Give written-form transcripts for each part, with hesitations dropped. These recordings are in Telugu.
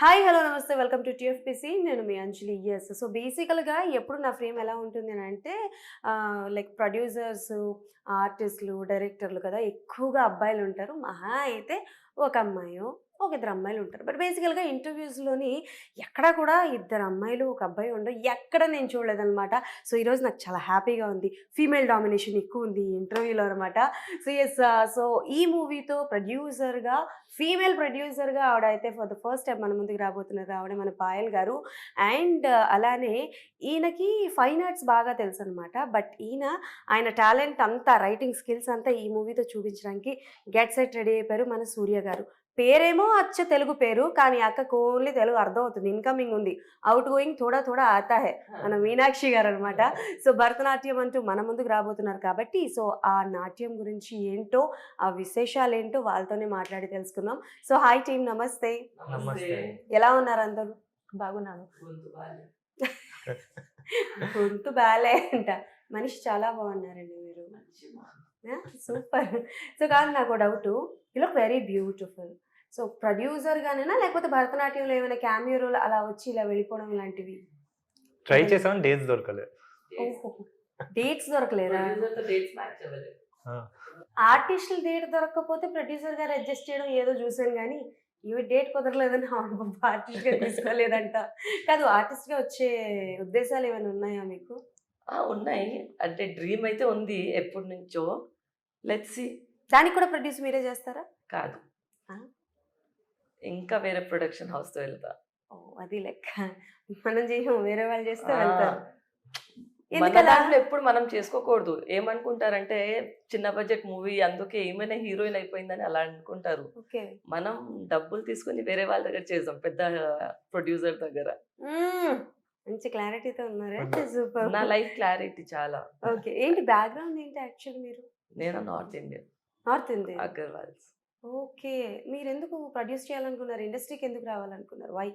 హాయ్ హలో నమస్తే వెల్కమ్ టు టీఎఫ్పిసి నేను మీ అంజలి సో బేసికల్గా ఎప్పుడు నా ఫ్రేమ్ ఎలా ఉంటుంది అని అంటే లైక్ ప్రొడ్యూసర్స్ ఆర్టిస్టులు డైరెక్టర్లు కదా ఎక్కువగా అబ్బాయిలు ఉంటారు మహా అయితే ఒక అమ్మాయో ఒక ఇద్దరు అమ్మాయిలు ఉంటారు బట్ బేసికల్గా ఇంటర్వ్యూస్లోని ఎక్కడ కూడా ఇద్దరు అమ్మాయిలు ఒక అబ్బాయి ఉండవు ఎక్కడ నేను చూడలేదన్నమాట. సో ఈరోజు నాకు చాలా హ్యాపీగా ఉంది, ఫీమేల్ డామినేషన్ ఎక్కువ ఉంది ఈ ఇంటర్వ్యూలో అనమాట. సో ఈ మూవీతో ప్రొడ్యూసర్గా ఫీమేల్ ప్రొడ్యూసర్గా ఆవిడైతే ఫర్ ద ఫస్ట్ టైం మన ముందుకు రాబోతున్నారు. ఆవిడ మన పాయల్ గారు. అండ్ అలానే ఈయనకి ఫైన్ ఆర్ట్స్ బాగా తెలుసు అనమాట. బట్ ఆయన టాలెంట్ అంతా, రైటింగ్ స్కిల్స్ అంతా ఈ మూవీతో చూపించడానికి గెట్ సెట్ రెడీ అయిపోయారు మన సూర్య గారు. పేరేమో అచ్చ తెలుగు పేరు, కానీ అక్కకు ఓన్లీ తెలుగు అర్థం అవుతుంది. ఇన్కమింగ్ ఉంది, అవుట్ గోయింగ్ థోడా థోడా ఆతా హే. మన మీనాక్షి గారు అనమాట. సో భరతనాట్యం అంటూ మన ముందుకు రాబోతున్నారు కాబట్టి సో ఆ నాట్యం గురించి ఏంటో, ఆ విశేషాలు ఏంటో వాళ్ళతోనే మాట్లాడి తెలుసుకుందాం. సో హాయ్ టీమ్, నమస్తే. నమస్తే. ఎలా ఉన్నారు అందరూ? బాగున్నాను. గొంతు బాలే అంట, మనిషి చాలా బాగున్నారండి మీరు. సూపర్. సో కాదు, నాకు doubt, you look very beautiful. So producer గానేనా లేకపోతే భరతనాట్యంలో ఏమైనా క్యామియో రోల్ అలా వచ్చి ఇలా వెళ్ళిపోవడం ఇలాంటివి ట్రై చేసాం, డేట్స్ దొరకలేదు. డేట్స్ దొరకలేదా? ఆర్టిస్టులు డేట్ దొరకకపోతే ప్రొడ్యూసర్ గారు అడ్జస్ట్ చేయడం ఏదో చూసాను, కానీ ఇవి డేట్ కుదరలేదని ఆర్టిస్ట్గా తీసుకోలేదంట. కాదు, ఆర్టిస్ట్గా వచ్చే ఉద్దేశాలు ఏమైనా ఉన్నాయా మీకు? ఉన్నాయి, అంటే డ్రీమ్ అయితే ఉంది ఎప్పటి నుంచో. Let's see. దానికి కూడా ప్రొడ్యూస్ మీరే చేస్తారా? కాదు, ఇంకా వేరే ప్రొడక్షన్ హౌస్తో వెళ్తా. ఓ అది లెక్క. మనం చేయం, వేరే వాళ్ళు చేస్తే వెళ్తారు. మన దాంట్లో ఎప్పుడు మనం చేసుకోకూడదు. ఏమనుకుంటారంటే చిన్న బడ్జెట్ మూవీ అందుకే ఏమైనా హీరోయిన్ అయిపోయిందని అలా అనుకుంటారు. మనం డబ్బులు తీసుకుని వేరే వాళ్ళ దగ్గర చేద్దాం, పెద్ద ప్రొడ్యూసర్ దగ్గర. మంచి క్లారిటీతో ఉన్నారే, సూపర్. నా లైఫ్ క్లారిటీ చాలా. ఓకే, ఏంటి బ్యాక్గ్రౌండ్ ఏంటి యాక్చువల్ మీరు? నేను north Indian. North Indian Agarwals. Okay, మీరు ఎందుకు ప్రొడ్యూస్ చేయాలనుకున్నారు? ఇండస్ట్రీకి ఎందుకు రావాలనుకున్నారు? వై?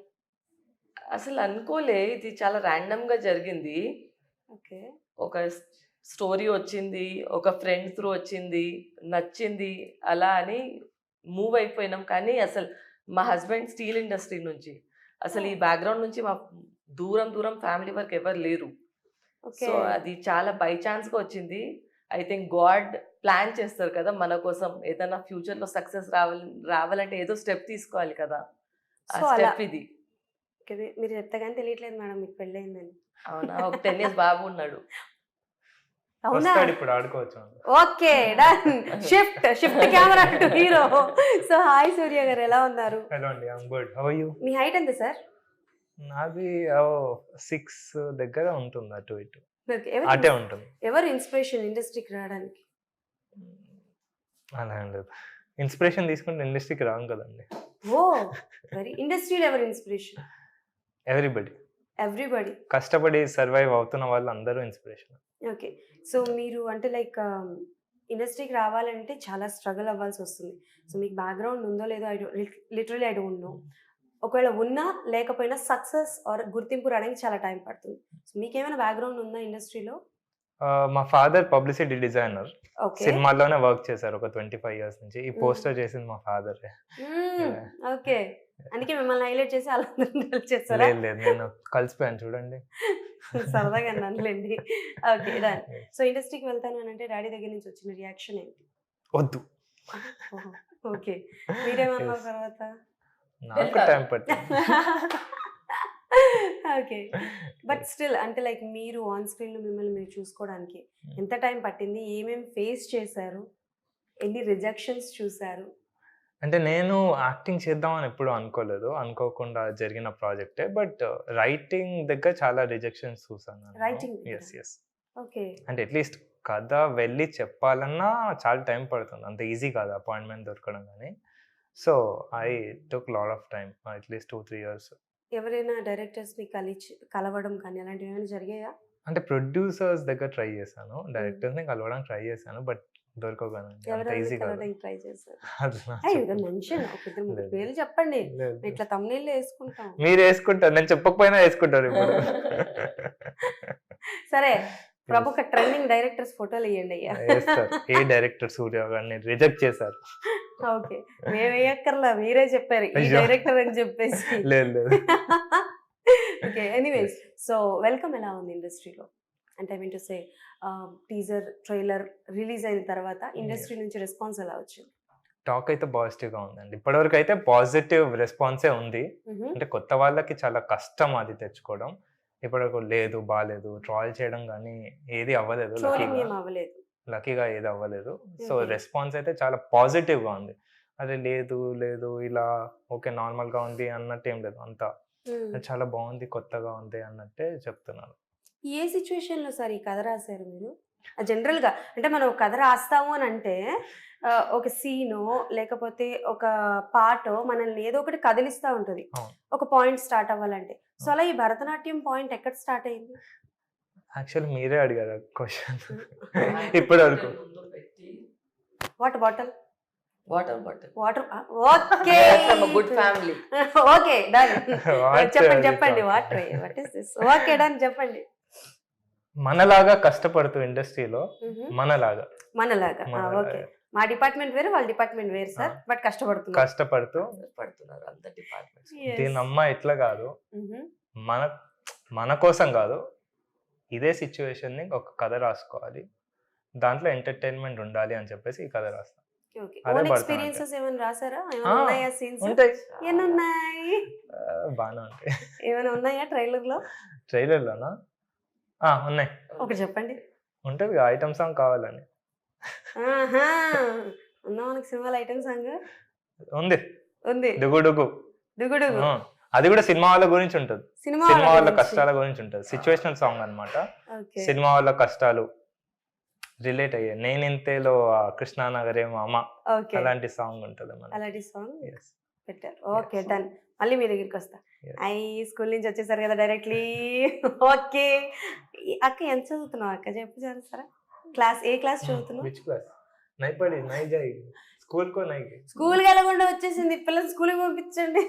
అసలు అనుకోలే, ఇది చాలా ర్యాండమ్ గా జరిగింది. ఓకే, ఒక స్టోరీ వచ్చింది, ఒక ఫ్రెండ్ త్రూ వచ్చింది, నచ్చింది, అలా అని మూవ్ అయిపోయినాం. కానీ అసలు మా హస్బెండ్ స్టీల్ ఇండస్ట్రీ నుంచి, అసలు ఈ బ్యాక్గ్రౌండ్ నుంచి మా దూరం దూరం ఫ్యామిలీ వరకు ఎవరు లేరు. సో అది చాలా బై ఛాన్స్గా వచ్చింది. ఐ థింక్ గాడ్ ప్లాన్ చేస్తారు కదా మన కోసం, ఏదైనా ఫ్యూచర్లో సక్సెస్ రావాలంటే ఏదో స్టెప్ తీసుకోవాలి కదా, ఆ స్టెప్ ఇది. మీరు చెప్తాగానే తెలియట్లేదు మేడం మీకు పెళ్ళయిందని. అవునా? ఒక 10 years బాబు ఉన్నాడు. అవునా? ఇప్పుడు ఆడుకోవచ్చు. Okay, done. Shift camera to hero. So hi Surya గారు, ఎలా ఉన్నారు? హలో అండి, I am good. How are you? మీ హైట్ ఎంత సార్? నాది 6 దగ్గర ఉంటుంది, అటు ఇటు అటే ఉంటుంది. ఎవరు ఇన్స్పిరేషన్ ఇండస్ట్రీకి రావడానికి? అలా అండి, ఇన్స్పిరేషన్ తీసుకుంటే ఇండస్ట్రీకి రాం కదండి. ఓ మరి ఇండస్ట్రీలో ఎవరు ఇన్స్పిరేషన్? ఎవ్రీబడి కష్టపడి సర్వైవ్ అవుతున్న వాళ్ళు అందరూ ఇన్స్పిరేషన్. ఓకే, సో మీరు అంటే లైక్ ఇండస్ట్రీకి రావాలంటే చాలా స్ట్రగుల్ అవ్వాల్సి వస్తుంది. సో మీకు బ్యాక్గ్రౌండ్ ఉందో లేదో లిటరలీ ఐ డోంట్ నో. ఒకవేళ ఉన్నా లేకపోయినా సక్సెస్ ఆర్ గుర్తింపు రావడానికి చాలా టైం పడుతుంది. సో మీకేమైనా బ్యాక్గ్రౌండ్ ఉందా ఇండస్ట్రీలో? మా ఫాదర్ పబ్లిసిటీ డిజైనర్, సినిమాల్లోనే వర్క్ చేశారు ఒక 25 years నుంచి. ఈ పోస్టర్ చేసింది మా ఫాదర్. ఓకే, అందుకే మిమ్మల్ని హైలైట్ చేసి అలా చేస్తారా? లేదు, నేను కలిసిపోయాను చూడండి. సరదాగా అన్నానులేండి. Okay, done. సో ఇండస్ట్రీకి వెళ్తాను అని అంటే డాడీ దగ్గర నుంచి వచ్చిన రియాక్షన్ ఏంటి? వద్దు. ఓకే, మీరేమన్నారు తర్వాత? నాకు టైం పట్టింది. ఓకే, బట్ స్టిల్ అంటే లైక్ మీరు ఆన్ స్క్రీన్లో మిమ్మల్ని మీరు చూసుకోవడానికి ఎంత టైం పట్టింది? ఏమేమి ఫేస్ చేశారు? ఎన్ని రిజెక్షన్స్ చూసారు? అంటే నేను యాక్టింగ్ చేద్దామని ఎప్పుడు అనుకోలేదు, అనుకోకుండా జరిగిన ప్రాజెక్టే. బట్ రైటింగ్ దగ్గర చాలా రిజెక్షన్స్ చూసాను. రైటింగ్? ఎస్. ఓకే, అంటే అట్లీస్ట్ కథ వెళ్ళి చెప్పాలన్నా చాలా టైం పడుతుంది, అంత ఈజీ కాదు అపాయింట్మెంట్ దొరకడం. కానీ so I took lot of time, at least 2-3 years. ఎవరైనా డైరెక్టర్స్ని కలవడం కానీ అలాంటివి ఏమైనా జరిగాయా? అంటే ప్రొడ్యూసర్స్ దగ్గర ట్రై చేశాను, డైరెక్టర్స్ని కలవడానికి ట్రై చేశాను, బట్ దొరకగానండి, అంత ఈజీ కాదు. ట్రై చేశారు? మెన్షన్ ఒక 2-3 పేర్లు చెప్పండి, ఇట్లా తమ్నైల్లో వేసుకుంటాం. మీరు వేసుకుంటారు, నేను చెప్పకపోయినా వేసుకుంటారు ఇప్పుడు. సరే, ప్రముఖ ట్రెండింగ్ డైరెక్టర్స్ ఫోటోలు ఇవ్వండి అయ్యా. వేస్తారు. ఏ డైరెక్టర్ సూర్య గారిని రిజెక్ట్ చేశారు. ఓకే, మేము వేయక్కర్లా, మీరే చెప్పారు ఈ అయ్యో. డైరెక్టర్ అని చెప్పేసి. లేదు లేదు. ఓకే, ఎనీవేస్, సో వెల్కమ్ ఎలా ఉంది ఇండస్ట్రీలో? అంటే I mean to say teaser trailer release అయిన తర్వాత ఇండస్ట్రీ నుంచి రెస్పాన్స్ ఎలా వచ్చింది? టాక్ అయితే పాజిటివ్గా ఉందండి. ఇప్పటివరకు అయితే పాజిటివ్ రెస్పాన్సే ఉంది. అంటే కొత్త వాళ్ళకి చాలా కష్టం అది తెచ్చుకోవడం. ఇప్పటివరకు లేదు, బాగాలేదు, ట్రాల్ చేయడం కానీ ఏది అవ్వలేదు. ట్రోలింగ్ ఏం అవ్వలేదు. లక్కీగా ఏది అవ్వలేదు. So Okay. రెస్పాన్స్ అయితే చాలా పాజిటివ్గా ఉంది. అదే లేదు లేదు ఇలా ఓకే నార్మల్గా ఉంది అన్నట్టు ఏం లేదు. అంతా చాలా బాగుంది, కొత్తగా ఉంది అన్నట్టే చెప్తున్నాను. ఏ సిచ్యువేషన్లో సార్ ఈ కథ రాశారు మీరు? జనరల్గా అంటే మనం కథ రాస్తాము అని అంటే ఒక సీనో లేకపోతే ఒక పాటో మనల్ని ఏదో ఒకటి కదిలిస్తూ ఉంటుంది అవును. ఒక పాయింట్ స్టార్ట్ అవ్వాలంటే. సో అలా ఈ భరతనాట్యం పాయింట్ ఎక్కడ స్టార్ట్ అయింది? యాక్చువల్లీ మీరే అడిగారు క్వశ్చన్ ఇప్పటి వరకు. Water bottle, water bottle water. Okay, good family. Okay done. What చెప్పండి are చెప్పండి, you water what is this? Okay done, చెప్పండి. మనలాగా కష్టపడుతూ ఇండస్ట్రీలో మనలాగా మనలాగా ఓకే. మా డిపార్ట్మెంట్ వేరు, వాళ్ళ డిపార్ట్మెంట్ వేరు సార్, బట్ కష్టపడుతున్నారు. కష్టపడుతూ పడుతున్నారు అంత డిపార్ట్మెంట్స్. Yes. దీని అమ్మ ఇట్లా కాదు, Mhm. మన మన కోసం కాదు, ఇదే సిచ్యువేషన్ ని ఒక కథ రాసుకోవాలి, దాంట్లో ఎంటర్టైన్మెంట్ ఉండాలి అని చెప్పేసి ఈ కథ రాస్తాం. Okay. అదే ఓన్ భరతనాట్యం. ఎక్స్పీరియన్సెస్ ఏమైనా రాసారా? ఏమైనా ఆ, ఉన్నాయా సీన్స్? ఉంటాయి. ఎన్ని ఉన్నాయి? బాగానే ఉంటాయి. ఏమైనా ఉన్నాయా ట్రైలర్ లో? ట్రైలర్లోనా? ఉన్నాయి. ఒకటి చెప్పండి. ఉంటుంది ఐటమ్ సాంగ్ కావాలని. ఆహా, ఉందా మనకి సినిమాలో ఐటమ్ సాంగ్? ఉంది, ఉంది. డుగు డుగు. దుగుడుగు ఆ, అది కూడా సినిమా వాళ్ళ గురించి ఉంటుంది. సినిమా సినిమా వాళ్ళ కష్టాల గురించి ఉంటుంది. సిచ్యువేషనల్ సాంగ్ అన్నమాట. ఓకే. సినిమా వాళ్ళ కష్టాలు రిలేట్ అయ్యాయి. నేనింతేలో కృష్ణానగరే మామ ఓకే, అలాంటి సాంగ్ ఉంటుంది మన. అలాంటి సాంగ్ Yes. పెట్టారు. Okay done. మళ్ళీ మీ దగ్గరికి వస్తా. Yes. స్కూల్ నుంచి వచ్చేసారు కదా డైరెక్ట్లీ. ఓకే, అక్క ఎంత చదువుతున్నావు అక్క? చెప్పు సరే. క్లాస్ ఏ క్లాస్ చదువుతున్నావు? Which class? నైపడి నై జై స్కూల్ కో నై గై. స్కూల్ వెళ్ళకుండా వచ్చేసింది, పిల్లలు స్కూల్కి పంపించండి.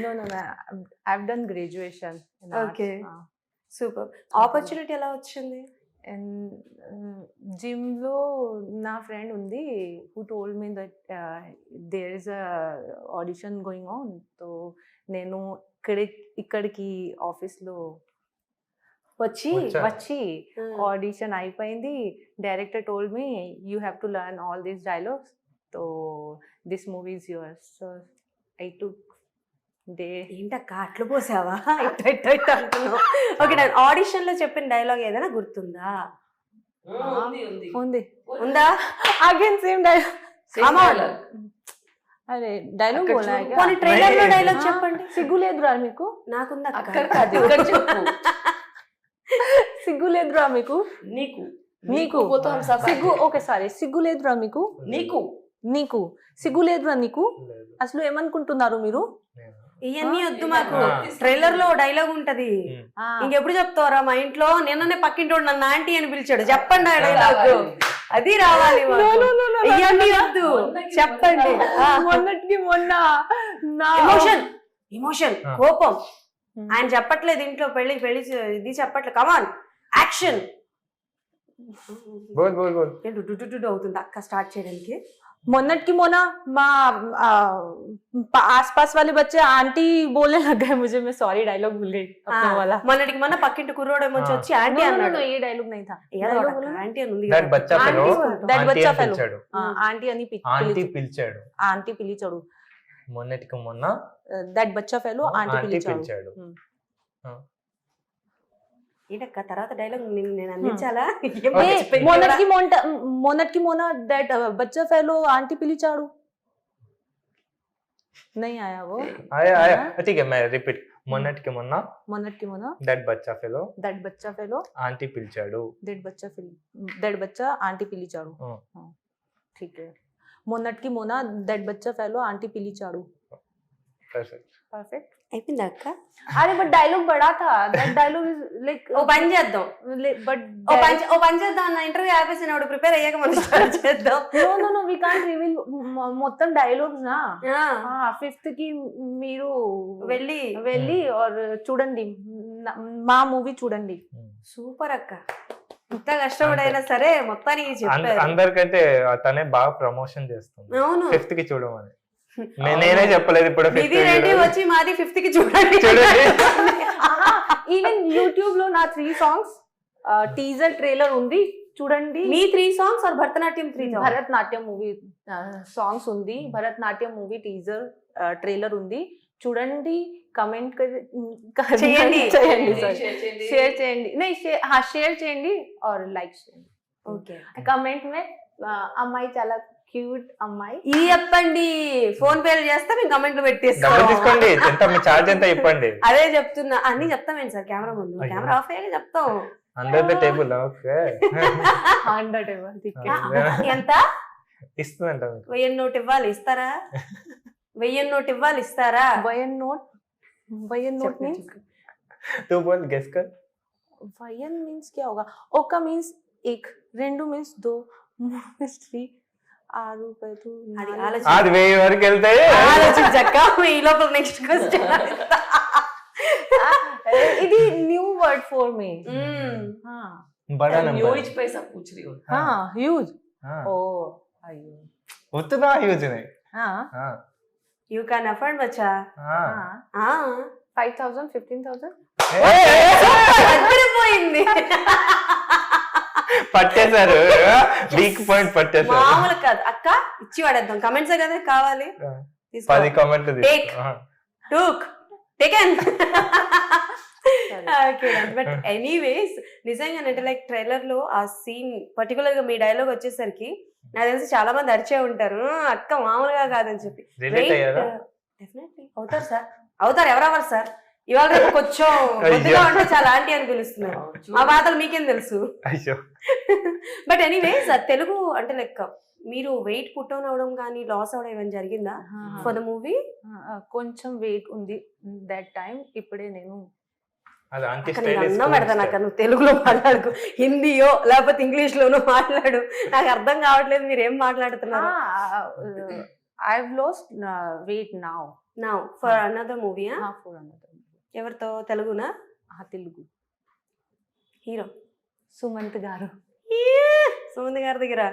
No, I've done graduation in arts. Okay. Super. Opportunity ఎలా వచ్చింది? And gym lo na friend undi who told me that there is a audition going on. So nenu ikkadiki office lo వచ్చి vachi audition అయిపోయింది. Director told me you have to learn all these dialogues. So this movie is yours. So I took day. ఏంటక్క అట్లు పోసావా? ఇట్ట అంటున్నావు. Okay done. ఆడిషన్ లో చెప్పిన డైలాగ్ ఏదైనా గుర్తుందా? ఉంది ఉందా? again same dialogue. Come on. అరే డైలాగ్ అక్కడ బోలా చూడు. కొన్ని ట్రైలర్ లో డైలాగ్ చెప్పండి. సిగ్గులేదురా మీకు? నాకుందా అక్కడ కాదు, ఇక్కడ చెప్పు. సిగ్గులేదురా మీకు? నీకు నీకు పోతే हम सब సిగ్గు ఓకే సారీ సిగ్గులేదురా మీకు? నీకు నీకు సిగ్గులేదురా నీకు? అసలు ఏమనుకుంటున్నారు మీరు? ఇవన్నీ వద్దు మాకు. ట్రైలర్ లో డైలాగ్ ఉంటది. ఆ, ఇంకెప్పుడు చెప్తావరా? మా ఇంట్లో నిన్ననే పక్కింటోడు నన్ను ఆంటీ అని పిలిచాడు, చెప్పండి ఆ డైలాగ్. అది రావాలి మాకు. No, no, no, ఇవన్నీ వద్దు, చెప్పండి. మొన్నటికి మొన్న నా ఇమోషన్ కోపం ఆయన చెప్పట్లేదు ఇంట్లో. పెళ్లి ఇది చెప్పట్లేదు. కమాన్ యాక్షన్. బోల్ బోల్ బోల్. అవుతుంది అక్క స్టార్ట్ చేయడానికి. మొన్నటికి మొన్న మా आसपास वाले बच्चे आंटी बोलने लग गए मुझे. मैं सॉरी डायलॉग भूल गई अपना वाला. మొన్నటికి మొన్న పక్కింటి కుర్రోడు ఏమొచ్చి వచ్చి ఆంటీ No, no, అన్నాడు. no, ये डायलॉग नहीं था. ఆంటీ అని ఉంది దట్ బచ్చా ఫెలో That ఆంటీ బచ్చా అని ఫెలో పిలిచాడు. ఆంటీ అని ఆంటీ పిలిచాడు. ఆంటీ పిలిచాడు. మొన్నటికి మొన్న దట్ బచ్చా ఫెలో ఆంటీ ఆంటీ పిలిచాడు. పిలిచాడు. ఏంటక్క తర్వాత డైలాగ్ నేను అందించాలా? మొన్నటికి మొన్న దట్ బచ్చా ఫెలో ఆంటీ పిలిచాడు. नहीं आया वो. आया आया ठीक है मैं रिपीट. మొన్నటికి మొన్న దట్ బచ్చా ఫెలో ఆంటీ పిలిచాడు. దట్ బచ్చా ఆంటీ పిలిచాడు. ठीक है. మొన్నటికి మొన్న దట్ బచ్చా ఫెలో ఆంటీ పిలిచాడు. పర్ఫెక్ట్. అయిపోయిందా అక్క? अरे बट डायलॉग बड़ा था. दैट डायलॉग इज लाइक ఓ పని చేద్దాం, बट ఓ పని చేద్దాం అన్న. ఇంటర్వ్యూ ఆపేసినప్పుడు ప్రిపేర్ అయ్యాక మనం స్టార్ట్ చేద్దాం. no we can't reveal మొత్తం డైలాగ్స్ నా. 5th కి మీరు వెళ్ళి వెళ్ళి చూడండి మా మూవీ చూడండి. సూపర్ అక్క. ఇంత కష్టపడైనా సరే మొత్తానికి చెప్పారు. అందరికైతే తనే బాగా ప్రమోషన్ చేస్తుంది. అవును. 5th కి చూడమని. నేనే చెప్పలేదు ఇప్పుడు. ఇది రెడీ వచ్చి మాది 5th కి చూడండి. ఈవెన్ యూట్యూబ్ లో నా 3 సాంగ్స్ టీజర్ ట్రైలర్ ఉంది చూడండి. మీ 3 songs or Bharatanatyam 3 songs? Bharatanatyam movie songs ఉంది, భరతనాట్యం మూవీ టీజర్ ట్రైలర్ ఉంది చూడండి. కమెంట్ చేయండి. షేర్ చేయండి, షేర్ చేయండి ఆర్ లైక్ చేయండి. ఓకే. కమెంట్ మే అమ్మాయి చాలా క్యూట్ అమ్మాయి ఈ చెప్పండి. ఫోన్ పేలు చేస్తే మేము కమెంట్లు డబ్బులు పెట్టేస్తాం. తీసుకోండి. ఎంత మీ చార్జ్ ఎంత ఇవ్వండి. అదే చెప్తున్నా. అన్ని చెప్తామేంటి సార్ కెమెరా ముందు? అయ్యో. కెమెరా ఆఫ్ అయ్యాక చెప్తాం. అందరితో టేబుల్ ఓకే 100 ఎంత? ఇస్తుందంట మీకు. 1000 నోట్ ఇవ్వాలి, ఇస్తారా? 1000 నోట్ ఇవ్వాలి, ఇస్తారా? వయన్ నోట్ మీన్స్ तू बोल गेस कर. वयन मीन्स क्या होगा? ओका मीन्स एक, रेंडू मीन्स 2, मूడు मीन्स 3, 6 5 అది 4. ఆలోచించు. అది 1000 వరకు వెళ్తాయి. ఆలోచించక్క. ఈ లోపల నెక్స్ట్ క్వశ్చన్. ఇది న్యూ వర్డ్ ఫర్ మీ. हाँ बड़ा न्यू नंबर. एज पैसा पूछ रही हो. हाँ ह्यूज. हाँ. ओ अयो उतना ह्यूज नहीं. हाँ हाँ. యూ కెన్ అఫోర్డ్ బచ్చా. हाँ. 5,000 15,000. అదిరిపోయింది. పట్టేశారు. వీక్ పాయింట్ పట్టేశారు. మామూలు కాదు అక్క. ఇచ్చి వాడేద్దాం. కమెంట్స్ కదా కావాలి. 10 కామెంట్లు Take. Took taken. But anyways నిజంగానంటే లైక్ ట్రైలర్ లో ఆ సీన్ పర్టికులర్ గా మీ డైలాగ్ వచ్చేసరికి నాకు తెలిసి చాలా మంది అరిచే ఉంటారు, అక్క మామూలుగా కాదని చెప్పి. రిలేట్ అయ్యారా? డెఫినెట్లీ అవుతారు సార్. అవుతారు. ఎవరవ్వరు సార్? ఇవాళ రేపు కొంచెం కొద్దిగా ఉంటే చాలా ఆంటీ అని పిలుస్తున్నారు. మా బాధలు మీకేం తెలుసు. అయ్యో. బట్ ఎనీవేస్ తెలుగు అంటే లైక్ మీరు వెయిట్ పుట్ ఆన్ అవడం కానీ లాస్ అవడం ఏమైనా జరిగిందా ఫర్ ద మూవీ? కొంచెం వెయిట్ ఉంది దట్ టైం. ఇప్పుడే నేను అది ఆంటీ అక్కడ స్టైల్ అన్నం పెడతాను అక్కడ. నువ్వు తెలుగులో మాట్లాడుకు, హిందీయో లేకపోతే ఇంగ్లీష్ లోనో మాట్లాడు. నాకు అర్థం కావట్లేదు మీరు ఏం మాట్లాడుతున్నారు. I have lost weight now for another movie. For another. ఎవరితో? తెలుగునా? తెలుగు. హీరో సుమంత్ గారు. సుమంత్ గారి దగ్గర.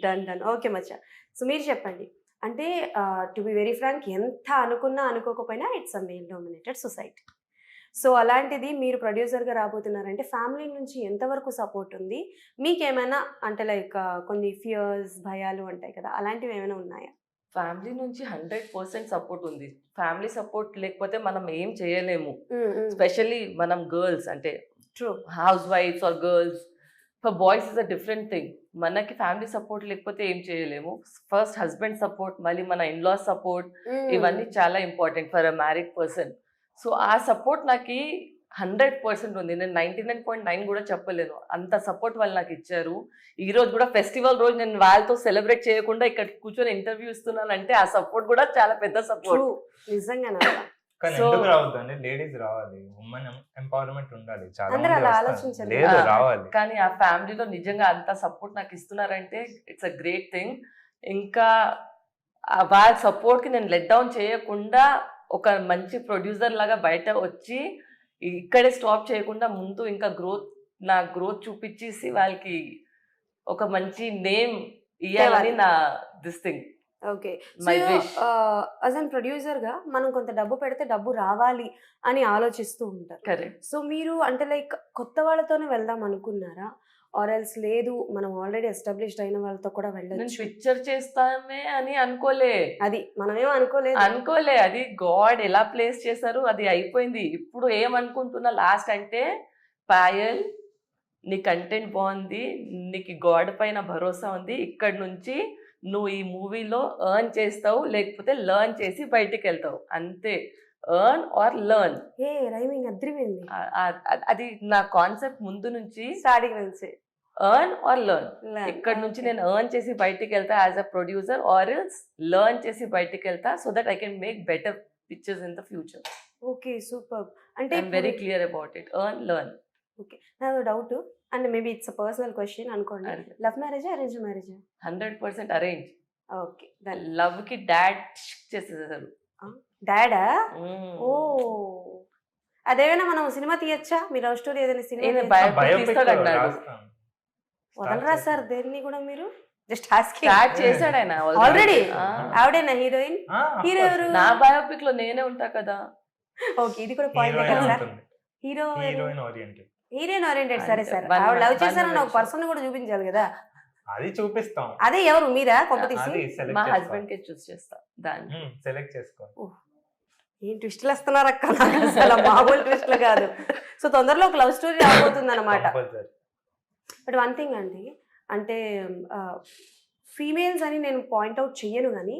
డన్. ఓకే మచ్చా. సో మీరు చెప్పండి. అంటే టు బి వెరీ ఫ్రాంక్, ఎంత అనుకున్నా అనుకోకపోయినా it's a male dominated society. So అలాంటిది మీరు ప్రొడ్యూసర్గా రాబోతున్నారంటే ఫ్యామిలీ నుంచి ఎంతవరకు సపోర్ట్ ఉంది? మీకేమైనా అంటే లైక్ కొన్ని ఫియర్స్, భయాలు ఉంటాయి కదా, అలాంటివి ఏమైనా ఉన్నాయా? ఫ్యామిలీ నుంచి 100% సపోర్ట్ ఉంది. ఫ్యామిలీ సపోర్ట్ లేకపోతే మనం ఏం చేయలేము. స్పెషల్లీ మనం గర్ల్స్ అంటే ట్రూ. హౌస్ వైఫ్స్ or girls. For boys is a different thing. మనకి ఫ్యామిలీ సపోర్ట్ లేకపోతే ఏం చేయలేము. ఫస్ట్ హస్బెండ్ సపోర్ట్, మళ్ళీ మన ఇన్లాస్ సపోర్ట్, ఇవన్నీ చాలా important for a married person. So ఆ సపోర్ట్ నాకు 100% ఉంది. నేను 99.9 కూడా చెప్పలేను. అంత సపోర్ట్ వాళ్ళు నాకు ఇచ్చారు. ఈ రోజు కూడా ఫెస్టివల్ రోజు నేను వాళ్ళతో సెలబ్రేట్ చేయకుండా ఇక్కడ కూర్చొని ఇంటర్వ్యూ ఇస్తున్నానంటే ఆ సపోర్ట్ కూడా చాలా పెద్ద సపోర్ట్. నిజంగా కానీ ఎందుకు రావద్దండి? లేడీస్ రావాలి, ఉమెన్ ఎంపవర్మెంట్ ఉండాలి. చాలా అందరూ మంది అలా వస్తారు. ఆలోచించరు. లేదు, రావాలి. కానీ ఆ ఫ్యామిలీలో నిజంగా అంత సపోర్ట్ నాకు ఇస్తున్నారంటే ఇట్స్ అ గ్రేట్ థింగ్. ఇంకా వాళ్ళ సపోర్ట్కి నేను లెట్ డౌన్ చేయకుండా ఒక మంచి ప్రొడ్యూసర్ లాగా బయట వచ్చి ఇక్కడే స్టాప్ చేయకుండా ముందు ఇంకా నా గ్రోత్ చూపించేసి వాళ్ళకి ఒక మంచి నేమ్ ఇవ్వాలని నా this thing. Okay. My wish. As an producer గా మనం కొంత డబ్బు పెడితే డబ్బు రావాలి అని ఆలోచిస్తూ ఉంటారు. కరెక్ట్. సో మీరు అంటే లైక్ కొత్త వాళ్ళతోనే వెళ్దాం అనుకున్నారా? ఆర్ ఎల్స్ లేదు మనం ఆల్రెడీ ఎస్టాబ్లిష్డ్ అయిన వాళ్ళతో కూడా నేను వెళ్ళొచ్చు? పిక్చర్ చేస్తామే అని అనుకోలే. అది మనమేం అనుకోలే. అది గాడ్ ఎలా ప్లేస్ చేశారు, అది అయిపోయింది. ఇప్పుడు ఏమనుకుంటున్నా లాస్ట్ అంటే, పాయల్ నీ కంటెంట్ బాగుంది, నీకు గాడ్ పైన భరోసా ఉంది, ఇక్కడ నుంచి నువ్వు ఈ మూవీలో ఎర్న్ చేస్తావు, లేకపోతే లర్న్ చేసి బయటికి వెళ్తావు, అంతే. Earn or learn. రైమింగ్ అద్రిపోయింది. అది నా కాన్సెప్ట్ ముందు నుంచి. స్టార్టింగ్ నుంచి ఎర్న్ ఆర్ లర్న్. ఇక్కడ నుంచి నేను ఎర్న్ చేసి బయటికి వెళ్తా as a producer, or else learn చేసి బయటికి వెళ్తా, so that I can make better pictures in the future. Okay, super. అంటే I'm very clear about it. Earn, learn. Okay, నాదో doubt, and maybe it's a personal question అనుకోండి. లవ్ మ్యారేజా, అరేంజ్ మ్యారేజా? 100% అరేంజ్. Okay, done. లవ్ కి డాడ్ చేసేసారు. డాడా? ఓ, అదేమైనా మనం సినిమా తీయచ్చా? మీ లవ్ స్టోరీ ఏదైనా సినిమా ఈయన తీయచ్చా? Biopic biopic తీస్తాడన్నాడు. రాస్తాను. వదలరా సార్ దేన్ని కూడా మీరు జస్ట్ ఆస్కింగ్. స్టార్ట్ చేశాడు ఆయన ఆల్రెడీ ఆ. ఆవిడేనా హీరోయిన్? హీరో ఎవరు? నా బయోపిక్ లో నేనే ఉంటా కదా. ఓకే, ఇది కూడా పాయింట్ కదా sir. Hero heroine oriented. Heroine oriented. సరే సార్, One ఆవిడ లవ్ man- చేశారని one ఒక man పర్సన్ కూడా చూపించాలి కదా. అది చూపిస్తాం. అదే ఎవరు? మీరా కొంపతీసి? అది సెలెక్ట్ మా చేసుకో. హస్బెండ్ కి చూస్ చేస్తా దాన్ని. సెలెక్ట్ చేసుకో. ఏం ట్విస్టులు వేస్తున్నారు అక్క, నాకు అసలు మామూలు ట్విస్టులు కాదు. సో తొందరలో ఒక లవ్ స్టోరీ రాబోతుంది అనమాట. Compulsory. బట్ వన్ థింగ్ అండి, అంటే ఫీమేల్స్ అని నేను పాయింట్అవుట్ చెయ్యను, కానీ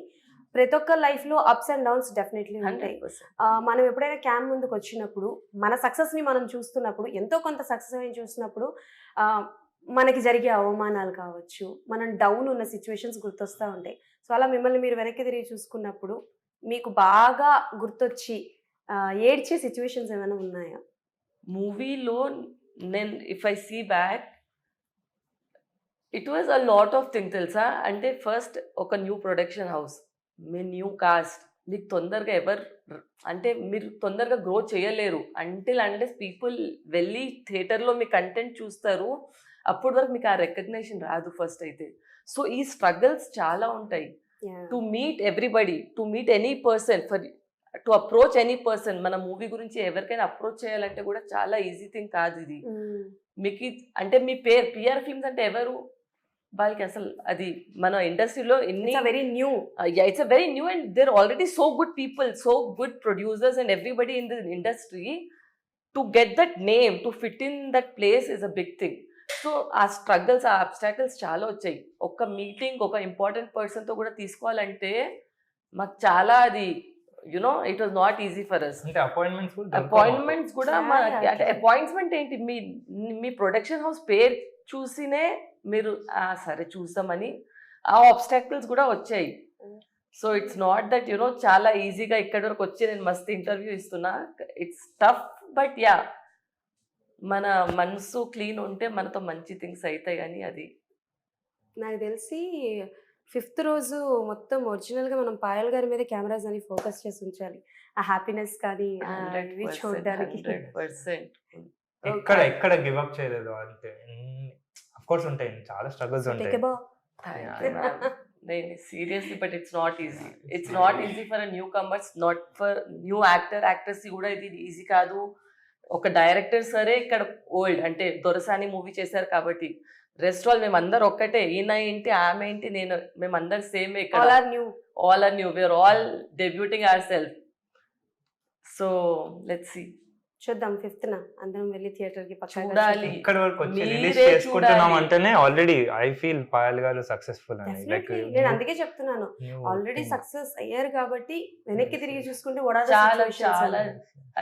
ప్రతి ఒక్క లైఫ్లో అప్స్ అండ్ డౌన్స్ డెఫినెట్లీ ఉంటాయి. 100%. మనం ఎప్పుడైనా క్యామ్ ముందుకు వచ్చినప్పుడు, మన సక్సెస్ని మనం చూస్తున్నప్పుడు, ఎంతో కొంత సక్సెస్ అని చూస్తున్నప్పుడు మనకి జరిగే అవమానాలు కావచ్చు, మనం డౌన్ ఉన్న సిచ్యువేషన్స్ గుర్తొస్తూ ఉంటాయి. సో అలా మిమ్మల్ని మీరు వెనక్కి తిరిగి చూసుకున్నప్పుడు మీకు బాగా గుర్తొచ్చి ఏడ్చే సిచ్యువేషన్స్ ఏమైనా ఉన్నాయా? మూవీలో నేను if I see back it was a lot of thing తెలుసా. అంటే ఫస్ట్ ఒక న్యూ ప్రొడక్షన్ హౌస్, మీ న్యూ కాస్ట్, మీకు తొందరగా అంటే మీరు తొందరగా గ్రో చేయలేరు అంటెస్ పీపుల్ వెళ్ళి థియేటర్లో మీ కంటెంట్ చూస్తారు. అప్పటి వరకు మీకు ఆ రికగ్నేషన్ రాదు ఫస్ట్ అయితే. సో ఈ స్ట్రగల్స్ చాలా ఉంటాయి. To meet everybody, to meet any person, to approach any person. మన మూవీ గురించి ఎవరికైనా అప్రోచ్ చేయాలంటే కూడా చాలా ఈజీ థింగ్ కాదు ఇది. మీకు అంటే మీ పేరు పిఆర్ ఫిల్మ్స్ అంటే ఎవరు వాళ్ళకి అసలు అది మన ఇండస్ట్రీలో ఎన్ని very new. It's a very new and there already so good people, so good producers and everybody in the industry. To get that name, to fit in that place is a big thing. So ఆ స్ట్రగల్స్, ఆ అబ్స్టాకిల్స్ చాలా వచ్చాయి. ఒక మీటింగ్ ఒక ఇంపార్టెంట్ పర్సన్తో కూడా తీసుకోవాలంటే మాకు చాలా అది you know it was not easy for us. అంటే అపాయింట్మెంట్స్ కూడా అంటే అపాయింట్మెంట్ ఏంటి, మీ ప్రొడక్షన్ హౌస్ పేరు చూసినే మీరు సరే చూస్తామని ఆ ఆబ్స్టాకిల్స్ కూడా వచ్చాయి. So it's not that you know చాలా ఈజీగా ఇక్కడి వరకు వచ్చి నేను మస్తు ఇంటర్వ్యూ ఇస్తున్నా. ఇట్స్ టఫ్ బట్ యా, మన మనసు క్లీన్ ఉంటే మనతో మంచి థింగ్స్ అవుతాయి. కానీ అది నాకు తెలిసి 5th రోజు మొత్తం ఒరిజినల్గా మనం పాయల్ గారి మీద కెమెరాస్ అని ఫోకస్ చేసి ఉంచాలి. ఆ హ్యాపీనెస్ కానీ ఇవి చూడడానికి. 100%. ఎక్కడ గివ్ అప్ చేయలేదు. అంటే అఫ్ కోర్స్ ఉంటాయి, చాలా స్ట్రగుల్స్ ఉంటాయి. Seriously but it's not easy. It's not easy for a new comers, not for new actors కూడా ఇది ఈజీ కాదు. ఒక డైరెక్టర్ సరే ఇక్కడ ఓల్డ్ అంటే దొరసాని మూవీ చేశారు కాబట్టి రెస్ట్ ఆల్ మేమందరు ఒక్కటే, ఈయన ఏంటి ఆమె ఏంటి నేను మేమందరు సేమ్ ఇక్కడ. All are new, we're all debuting our self. So let's see, చూద్దాం 5th అందరం వెళ్ళి థియేటర్ కి చూడాలి. ఇక్కడ వరకు వచ్చి మీరే రిలీజ్ చేసుకుంటున్నాం చూడాలి. అంటేనే ఆల్రెడీ ఐ ఫీల్ పాయల్ గారు సక్సెస్ఫుల్ అని. లైక్ నేను అందుకే చెప్తున్నాను, ఆల్రెడీ సక్సెస్ అయ్యారు కాబట్టి వెనక్కి తిరిగి చూసుకుంటే చాలా చాలా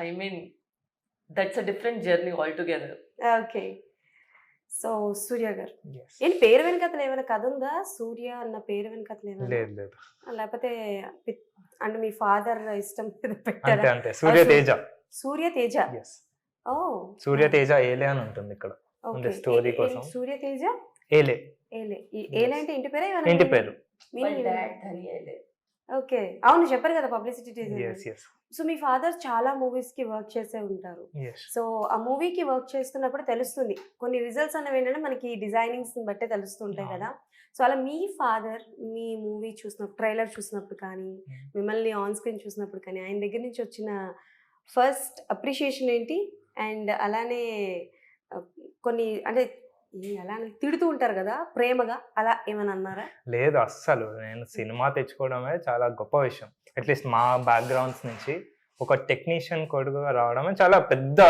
I mean that's a different journey all together. Okay. So Surya గారు ఏంటి పేరు వెనకతలు ఏమైనా కథ ఉందా? సూర్య అన్న పేరు వెనకతలు ఏమైనా, లేదు లేకపోతే అంటే మీ ఫాదర్ ఇష్టం మీద అంతే పెట్టారా? అంతే. సూర్య తేజ. సూర్య తేజ. ఓ సూర్య తేజ ఏలే అని ఉంటుంది ఇక్కడ అంటే స్టోరీ కోసం. సూర్య తేజ ఏలే. ఏలే ఏలే అంటే ఇంటి పేరే? ఇంటి పేరు. ఓకే, అవును చెప్పారు కదా పబ్లిసిటీ. yes yes. సో మీ ఫాదర్ చాలా మూవీస్ కి వర్క్ చేసే ఉంటారు. సో ఆ మూవీకి వర్క్ చేస్తున్నప్పుడు తెలుస్తుంది కొన్ని రిజల్ట్స్ అనేవి ఏంటంటే మనకి డిజైనింగ్స్ బట్టే తెలుస్తుంటాయి కదా. సో అలా మీ ఫాదర్ మీ మూవీ చూసినప్పుడు, ట్రైలర్ చూసినప్పుడు కానీ, మిమ్మల్ని ఆన్ స్క్రీన్ చూసినప్పుడు కానీ, ఆయన దగ్గర నుంచి వచ్చిన ఫస్ట్ అప్రిషియేషన్ ఏంటి? అండ్ అలానే కొన్ని అంటే అలా తిడుతూ ఉంటారు కదా ప్రేమగా, అలా ఏమైనా అన్నారా? లేదు అస్సలు. నేను సినిమా తెచ్చుకోవడమే చాలా గొప్ప విషయం. అట్లీస్ట్ మా బ్యాక్గ్రౌండ్స్ నుంచి ఒక టెక్నీషియన్ కొడుకుగా రావడమే చాలా పెద్ద,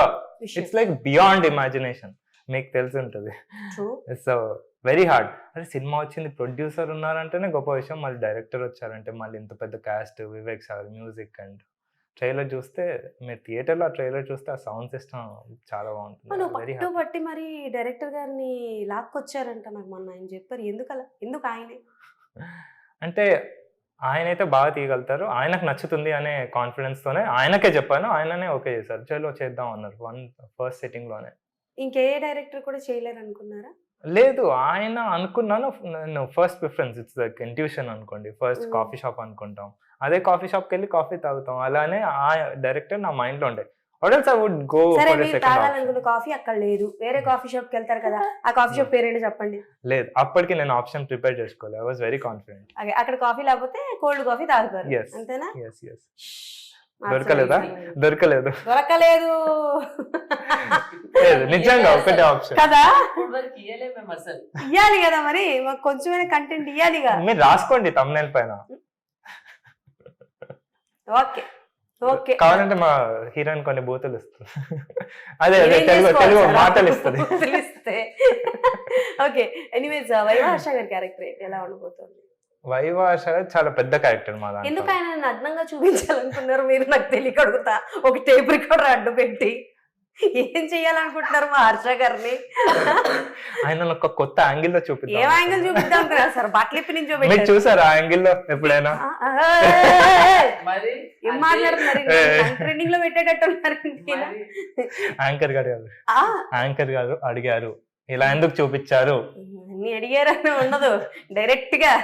ఇట్స్ లైక్ బియాండ్ ఇమాజినేషన్. మీకు తెలిసి ఉంటుంది. So very hard. అంటే సినిమా వచ్చింది, ప్రొడ్యూసర్ ఉన్నారంటేనే గొప్ప విషయం, మళ్ళీ డైరెక్టర్ వచ్చారంటే మళ్ళీ ఇంత పెద్ద caste, Vivek sir music and trailer చూస్తే, మీరు థియేటర్లో ఆ ట్రైలర్ చూస్తే ఆ సౌండ్ సిస్టమ్ చాలా బాగుంటుంది. Very hard. బట్టి మరి డైరెక్టర్ గారిని లాక్కొచ్చారంట నాకు మొన్న ఆయన చెప్పారు. ఎందుకలా? ఎందుకు ఆయనే? అంటే ఆయనైతే బాగా తీయగలుగుతారు, ఆయనకు నచ్చుతుంది అనే కాన్ఫిడెన్స్ తోనే ఆయనకే చెప్పాను, ఆయననే ఓకే చేశారు. చలో చేద్దాం అన్నారు ఫస్ట్ సెట్టింగ్ లోనే. ఇంకే డైరెక్టర్ కూడా చేయలేరు అనుకున్నారా? లేదు, ఆయన అనుకున్నాను. నేను first preference it's like intuition అనుకోండి. ఫస్ట్ కాఫీ షాప్ అనుకుంటాం, అదే కాఫీ షాప్కి వెళ్ళి కాఫీ తాగుతాం. అలానే ఆ డైరెక్టర్ నా మైండ్లో ఉండే. or else I would go సరే for a మీరు second option. తాగాలనుకున్న కాఫీ అక్కడ లేదు, వేరే కాఫీ షాప్ కి వెళ్తారు కదా, ఆ కాఫీ షాప్ పేరేంటో చెప్పండి. లేదు, అప్పటికి నేను ఆప్షన్ ప్రిపేర్ చేసుకోలేదు. I was very confident. అదే, అక్కడ కాఫీ లేకపోతే కోల్డ్ కాఫీ తాగుతారు, Yes. అంతేనా? Yes. దొరకలేదా? దొరకలేదు. దొరకలేదు లేదు, నిజంగా ఒకటే ఆప్షన్. కదా, ఇప్పుడు వరకు ఇయ్యలే మేము అసలు. ఇయ్యాలి కదా మరి, మాకు కొంచెమైనా కంటెంట్ ఇయ్యాలిగా. మీరు రాసుకోండి thumbnail పైన. ఓకే ఓకే, కావాలంటే మా హీరోయిన్ కొన్ని బూతులు ఇస్తుంది. అదే మీరేం తెలుగు చేసుకోవాలి మాటలు ఇస్తుంది. తెలిస్తే. ఓకే, ఎనీవేస్ వైవాహర్ష గారి క్యారెక్టర్ ఎలా ఉండబోతుంది? వైవాహర్ష చాలా పెద్ద క్యారెక్టర్ మా దాంట్లో. ఎందుకు ఆయన నగ్నంగా చూపించాలనుకున్నారు మీరు? నాకు తెలియక అడుగుతా. ఒక టేప్ రికార్డర్ అడ్డు పెట్టి ఏం చెయ్యాలనుకుంటున్నారు మా హర్ష గారిని? ఆయన ఒక కొత్త యాంగిల్ లో చూపిద్దాం. ఏం యాంగిల్ చూపిద్దాం అనుకున్నారు సార్? బట్టలిప్పి నుంచి మీరు చూసారా ఆ యాంగిల్ లో ఎప్పుడైనా? మరి ఏం మాట్లాడుతున్నారు? ట్రెండింగ్ లో పెట్టేటట్టు ఉన్నారు. యాంకర్ గారు అడిగారు ఇలా ఎందుకు చూపించారు అన్ని అడిగారని ఉండదు, డైరెక్ట్ గా.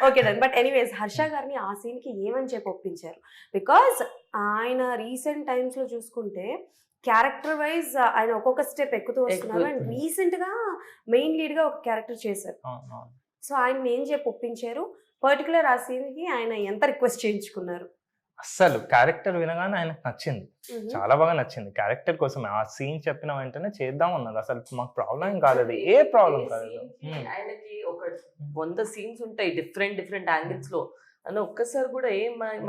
Okay done. But anyways Harsha గారిని ఆ సీన్ కి ఏమని చెప్పి ఒప్పించారు? బికాస్ ఆయన రీసెంట్ టైమ్స్ లో చూసుకుంటే క్యారెక్టర్ వైజ్ ఆయన ఒక్కొక్క స్టెప్ ఎక్కుతూ వస్తున్నారు. అండ్ రీసెంట్ గా మెయిన్ లీడ్ గా ఒక క్యారెక్టర్ చేశారు. సో ఆయన ఏం చెప్పి ఒప్పించారు? పర్టికులర్ ఆ సీన్ కి ఆయన ఎంత రిక్వెస్ట్ చేయించుకున్నారు? అస్సలు క్యారెక్టర్ వినగానే ఆయనకు నచ్చింది, చాలా బాగా నచ్చింది. క్యారెక్టర్ కోసం ఆ సీన్ చెప్పిన వెంటనే చేద్దాం అన్నారు. అసలు మాకు ప్రాబ్లం కాలేదు, ఏ ప్రాబ్లం కాలేదు. ఆయనకి ఒక 100 సీన్స్ ఉంటాయి డిఫరెంట్ యాంగిల్స్ లో, అని ఒక్కసారి కూడా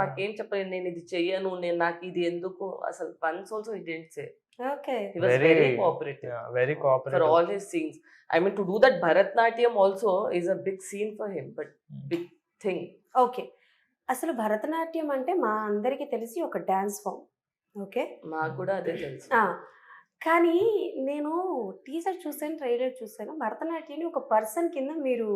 మాకేం చెప్పలేదు, నేను ఇది చెయ్యను, నేను నాకు ఇది ఎందుకు, అసలు once also he didn't say. Okay, he was very cooperative, very cooperative for all his scenes. I mean, to do that Bharatnatyam also is a big scene for him, but big thing. Okay, అసలు భరతనాట్యం అంటే మా అందరికీ తెలిసి ఒక డాన్స్ ఫామ్. ఓకే, మాకు కూడా అదే తెలుసు. కానీ నేను టీజర్ చూసాను, ట్రైలర్ చూసాను, భరతనాట్యాన్ని ఒక పర్సన్ కింద మీరు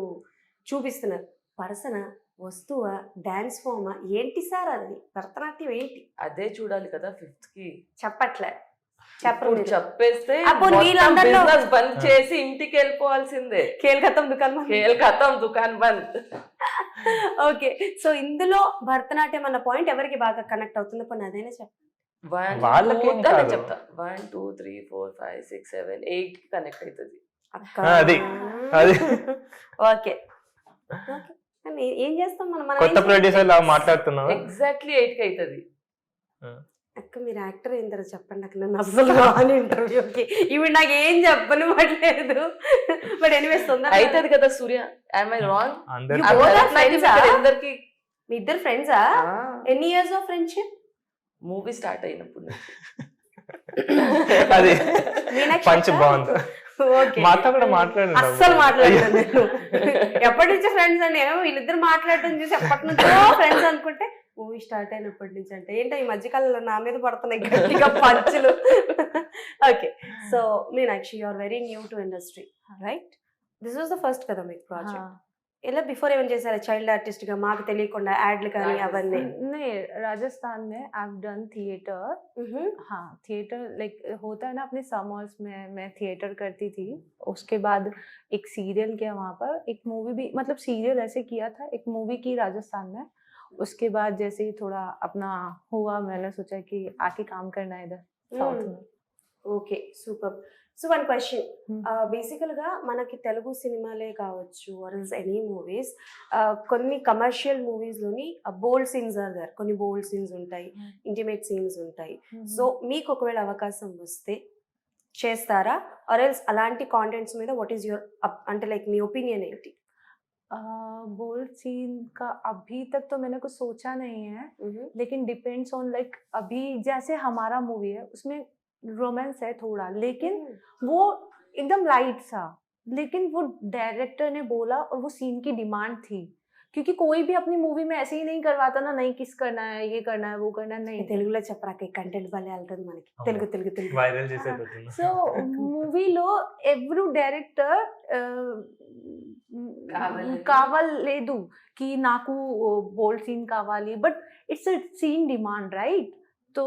చూపిస్తున్నారు. పర్సనా, వస్తువా, డాన్స్ ఫామా, ఏంటి సార్ అది? భరతనాట్యం ఏంటి? అదే చూడాలి కదా 5th కి. చెప్పట్లే, ఇప్పుడు చెప్పేస్తే అప్పుడు వీళ్ళందరిలో- బిజినెస్ బంద్ చేసి ఇంటికి వెళ్ళిపోవాల్సిందే. కేల్కతం దుకాణం. ఖేల్ ఖతం, దుకాన్ బంద్. ఓకే, సో ఇందులో భరతనాట్యం అన్న పాయింట్ ఎవరికి బాగా కనెక్ట్ అవుతుందో కొన్ని అదైనా చెప్పండి. వాళ్ళకి ఏం కాదు. చెప్తా 1 2 3 4 5 6 7 8 కి కనెక్ట్ అవుతుంది. అది. ఓకే ఓకే, కానీ ఏం చేస్తాం మనం? కొత్త ప్రొడ్యూసర్ లా మాట్లాడుతున్నాం. ఎగ్జాక్ట్లీ 8 కి అవుతుంది. అక్క మీరు యాక్టర్ అయిన తర్వాత చెప్పండి అక్క, నన్ను అసలు రాని ఇంటర్వ్యూకి ఇవి నాకు ఏం చెప్పను పడలేదు. బట్ ఎనీవేస్ తొందరగా అవుతుంది కదా సూర్య. I'm I wrong? అందరూ You both are friends, ah? అందరికి మీ ఇద్దరు ఫ్రెండ్సా? ఎన్ని years of friendship? Movie start అయినప్పుడు నుంచి. అది మీనాక్షి పంచ్ అక్క? బాగుంది. ఓకే, మాతో కూడా మాట్లాడండి. అస్సలు మాట్లాడలేదు నేను. ఎప్పటి నుంచో ఫ్రెండ్స్ అండి, ఏమో వీళ్ళిద్దరు మాట్లాడటం చూసి ఎప్పటి నుంచో ఫ్రెండ్స్ అనుకుంటే మూవీ స్టార్ట్ అయినప్పటి నుంచి అంటే ఏంటో ఈ మధ్యకాలంలో నా మీద పడుతున్నాయి గట్టిగా పంచులు. Okay, so Meenakshi you are very new to industry, right? This was the first కదా మీకు ప్రాజెక్ట్? ఇలా బిఫోర్ ఏమైనా చేశారా చైల్డ్ ఆర్టిస్ట్ గా మాకు తెలియకుండా యాడ్లు కానీ అవన్నీ? नहीं, राजस्थान में आई हैव डन थिएटर. हाँ, थिएटर लाइक होता है ना, अपने समर्स में मैं थिएटर करती थी. उसके बाद एक सीरियल किया वहाँ पर, एक मूवी भी, मतलब सीरियल ऐसे किया था, एक मूवी की राजस्थान में. उसके बाद जैसे ही थोड़ा अपना हुआ, मैंने सोचा कि आके काम करना है इधर साउथ में. Okay, super. So one question, బేసికల్గా మనకి తెలుగు సినిమాలే కావచ్చు ఆర్ ఎనీ మూవీస్, కొన్ని కమర్షియల్ మూవీస్లోని బోల్డ్ సీన్స్ ఆర్ దర్, కొన్ని బోల్డ్ సీన్స్ ఉంటాయి, ఇంటిమేట్ సీన్స్ ఉంటాయి. సో మీకు ఒకవేళ అవకాశం వస్తే చేస్తారా? ఆర్ ఎల్స్ అలాంటి కాంటెంట్స్ మీద వాట్ ఈస్ యువర్ అంటే లైక్ మీ ఒపీనియన్ ఏంటి? बोल्ड सीन का अभी तक तो मैंने कुछ सोचा नहीं है, लेकिन डिपेंड्स ऑन लाइक अभी जैसे हमारा मूवी है उसमें रोमांस है थोड़ा, लेकिन वो एकदम लाइट सा, लेकिन वो डायरेक्टर ने बोला और वो सीन की डिमांड थी, क्योंकि कोई भी अपनी मूवी में ऐसे ही नहीं करवाता ना, नहीं किस करना है, ये करना है, वो करना है, नहीं. తెలుగులో చెప్పరాక కంటెంట్ భలే వెళ్తుంది మనకి. తెలుగు తెలుగు తెలుగు వైరల్ చేసేటట్టు. సో మూవీలో ఎవ్రీ డైరెక్టర్ కావాలేదు కి నాకు బోల్డ్ సీన్ కావాలి, but it's a scene demand, right? तो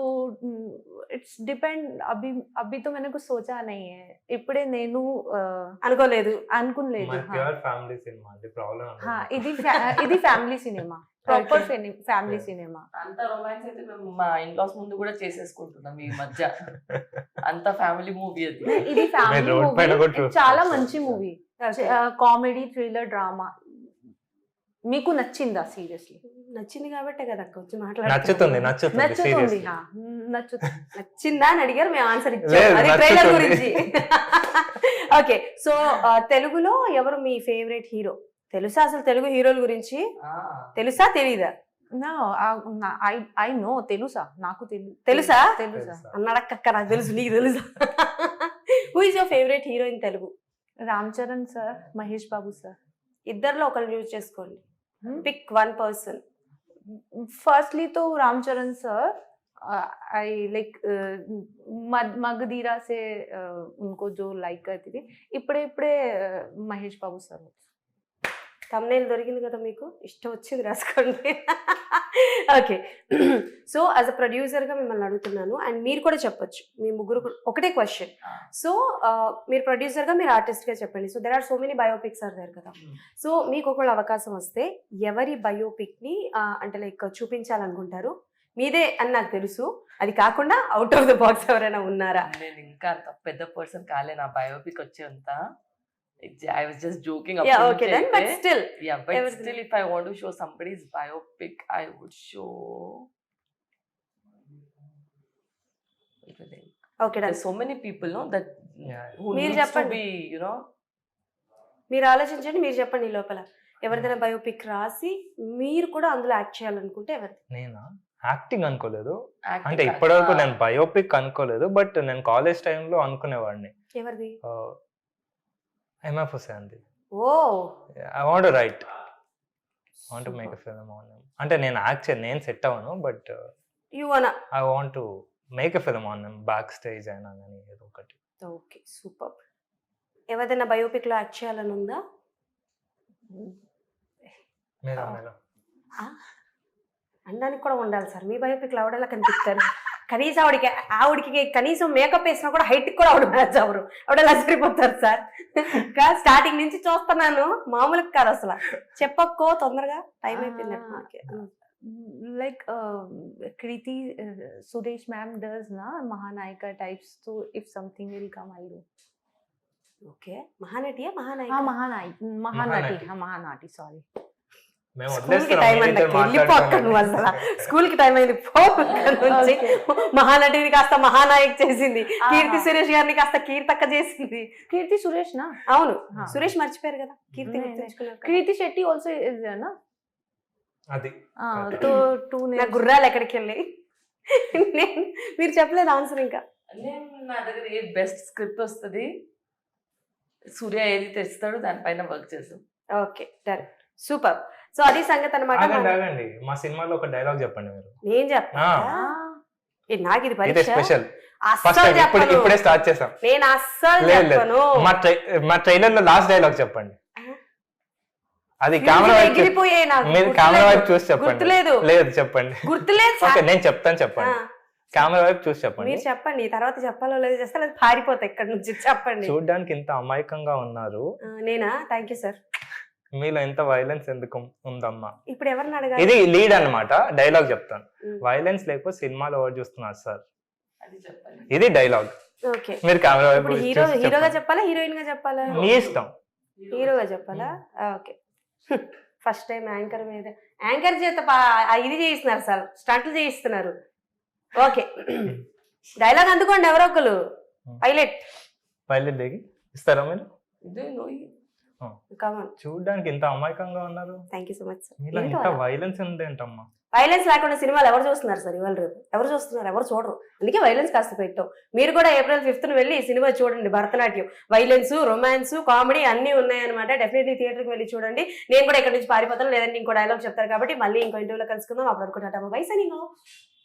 इट्स डिपेंड अभी अभी तो मैंने कुछ सोचा नहीं है ఇప్పుడే నేను అనుకోలేదు. అనుకోలేదు మన ప్యూర్ ఫ్యామిలీ సినిమా అది ప్రాబ్లం ఇది family cinema proper family cinema అంత రొమాన్స్ అయితే మేము మా ఇన్లాస్ ముందు కూడా చేసేసుకుంటున్నాం ఈ మధ్య. అంత ఫ్యామిలీ మూవీ అది. ఇది ఫ్యామిలీ road పైన కూడా మూవీ, చూస్తాం. చాలా మంచి movie, Okay. Comedy thriller drama. మీకు నచ్చిందా సీరియస్లీ? నచ్చింది కాబట్టే కదా అక్క వచ్చి నచ్చుతుంది మాట్లాడుతుంది. నచ్చుతుంది నచ్చుతుంది seriously. నచ్చుతుంది. నచ్చిందా అని అడిగారు, మేము ఆన్సర్ ఇచ్చాం. లేదు, అది ట్రైలర్ నచ్చుతుంది. గురించి. ఓకే, సో తెలుగులో ఎవరు మీ ఫేవరెట్ హీరో? తెలుసా అసలు తెలుగు హీరోల గురించి? తెలుసా తెలీదా? No, I know తెలుసా, నాకు తెలుసా? తెలుసా. అన్నడక్క నాకు తెలుసు, నీకు తెలుసా? Who is your favourite hero in Telugu? Ram Charan sir, Mahesh Babu sir. ఇద్దరిలో ఒకరు చూస్ చేసుకోండి. Pick one person. फर्स्टली तो Ramcharan sir, I like Magadheera से उनको जो लाइक करती थी. इपड़े इपड़े महेश बाबू सर. thumbnail దొరికింది కదా మీకు, ఇష్టం వచ్చింది రాసుకోండి. ఓకే, సో యాజ్ అ ప్రొడ్యూసర్గా మిమ్మల్ని అడుగుతున్నాను, అండ్ మీరు కూడా చెప్పొచ్చు, మీ ముగ్గురు ఒకటే క్వశ్చన్. సో మీరు ప్రొడ్యూసర్గా, మీరు ఆర్టిస్ట్గా చెప్పండి. So there are so many biopics are there కదా. సో మీకు ఒకవేళ అవకాశం వస్తే ఎవరి బయోపిక్ని అంటే లైక్ చూపించాలనుకుంటారు? మీదే అని నాకు తెలుసు, అది కాకుండా అవుట్ ఆఫ్ ద బాక్స్ ఎవరైనా ఉన్నారా? నేను ఇంకా అంత పెద్ద పర్సన్ కాలే నా బయోపిక్ వచ్చేంత. I was just joking. Yeah, okay then, but still. Yeah, but everything. still, if I want to show somebody's biopic, I would show. Okay, done. There's so many people, no, that Yeah. who మీరు needs to చెప్పండి. be, you know. మీరు ఆలోచించండి, మీరు చెప్పండి. ఈ లోపల ఎవరిదైనా బయోపిక్ రాసి మీరు కూడా అందులో యాక్ట్ చేయాలనుకుంటే ఎవరిది? నేనా యాక్టింగ్ అనుకోలేదు, acting అంటే కాదు. ఇప్పటివరకు నేను బయోపిక్ అనుకోలేదు, బట్ నేను కాలేజ్ టైంలో అనుకునేవాడిని. ఎవరిది? ఎంఎఫ్ హుసేన్ది. Oh, I want right, want make a film on him. అంటే నేను యాక్ట్ చేయను, నేను సెట్ అవ్వను, but you wanna. I want to make a film on him, back stage అయినా కానీ ఏదో ఒకటి. Okay, super. ఎవరిదైనా బయోపిక్ లో యాక్ట్ చేయాలని ఉందా? మీరు మీరు అనడానికి కూడా ఉండాలి సార్. మీ బయోపిక్ లో ఆవిడలా కనిపిస్తారు. కనీసం ఆవిడకి కనీసం మేకప్ వేసినా కూడా హైట్ కూడా ఆవిడ మ్యాచ్ అవరు, ఆవిడలా సరిపోతారు సార్. స్టార్టింగ్ నుంచి చూస్తున్నాను, మామూలుగా కాదు అసలు. చెప్పక్కో తొందరగా, టైం అయిపోయింది మనకి. Like Kriti Suresh ma'am does na Mahanayika types, so if something will come I'll do. Okay, మహానటియా మహానాయిక? Mahanati, Mahanati, sorry. మేము స్కూల్ కి టైం అయింది, వెళ్ళిపోక్క నువ్వు అసలు. స్కూల్ కి టైం అయింది, పో అక్కడి నుంచి. మహానటిని కాస్త మహానాయక్ చేసింది, కీర్తి సురేష్ గారిని కాస్త కీర్తక్క చేసింది. Kirti Suresh na? అవును, సురేష్ మర్చిపోయారు కదా, కీర్తి గుర్తుంచుకున్నారు. Kriti Shetty also is there na? అది तो two నా names. గుర్రాలు ఎక్కడికి వెళ్ళి. మీరు చెప్పలేదు ఆన్సర్ ఇంకా. నా దగ్గర ఏ బెస్ట్ స్క్రిప్ట్ వస్తుంది, సూర్య ఏది తెస్తాడు దానిపైన వర్క్ చేస్తాం. Okay, done, super. సో అది సంగతి అనమాట. ఆగండి, మా సినిమాలో ఒక డైలాగ్ చెప్పండి మీరు. నేను చెప్పా, నాకు ఇది ఇదే పరీక్ష. స్పెషల్, ఫస్ట్ అస్సలు టైం చెప్పను, ఇప్పుడే స్టార్ట్ చేసాం. నేను అస్సలు లేదు, లేదు. చెప్పను. మా ట్రైలర్ లో లాస్ట్ డైలాగ్ చెప్పండి. అది ఫీజులు కెమెరా వైపు ఎగిరిపోయాయి నాకు, మీరు గుర్తులేదు. కెమెరా వైపు చూసి చెప్పండి. గుర్తులేదు. లేదు చెప్పండి. గుర్తులేదు ఓకే, సార్. నేను చెప్తాను, చెప్పండి. కెమెరా వైపు చూసి చెప్పండి. మీరు చెప్పండి, తర్వాత చెప్పాలో లేదో చేస్తే అది పారిపోతాయి ఇక్కడ నుంచి. చెప్పండి. చూడ్డానికి ఇంత అమాయకంగా ఉన్నారు, నేనా? Thank you sir. మీలో ఎంత వైలెన్స్ ఎందుకు ఉందమ్మా? ఇప్పుడు ఎవరిని అడగాలి? ఇది లీడ్ అన్నమాట, డైలాగ్ చెప్తాను. మ్మ్. వైలెన్స్ లేకపోతే సినిమాలో ఎవరు చూస్తున్నారు సార్, అది చెప్పాలి. ఇది డైలాగ్. ఓకే, మీరు కెమెరా వైపు ఇప్పుడు చూసి హీరోగా చెప్పండి. చెప్పాలా హీరోయిన్ గా చెప్పాలా? మీ ఇష్టం. హీరోగా చెప్పాలా? ఓకే. ఫస్ట్ టైం యాంకర్ మీద యాంకర్ చేత ఇది చేయిస్తున్నారు సార్, స్టంట్లు చేయిస్తున్నారు. ఓకే, డైలాగ్ అందుకోండి ఎవరో ఒకరు. పైలట్ దిగి ఇస్తారా మీరు? ఇదే నోయి. కమాన్. చూడ్డానికి ఇంత అమాయకంగా ఉన్నారు, thank you so much sir. మీలో ఇంత వైలెన్స్ ఉందేంటమ్మా? వైలెన్స్ లేకుండా సినిమాలు ఎవరు చూస్తున్నారు సార్ ఇవాళ రేపు? ఎవరు చూస్తున్నారు? ఎవరు చూడరు. అందుకే వైలెన్స్ కాస్త పెట్టాం. మీరు కూడా April 5th వెళ్ళి ఈ సినిమా చూడండి. భరతనాట్యం, వైలెన్స్, రొమాన్స్, కామెడీ అన్నీ ఉన్నాయన్నమాట. డెఫినెట్లీ థియేటర్కి వెళ్ళి చూడండి. నేను కూడా ఇక్కడ నుంచి పారిపోతాను, లేదంటే ఇంకో డైలాగ్ చెప్తారు కాబట్టి మళ్ళీ ఇంకో ఇంటర్వ్యూలో కలుసుకుందాం. అప్పటివరకు టాటా బై, సైనింగ్ ఆఫ్.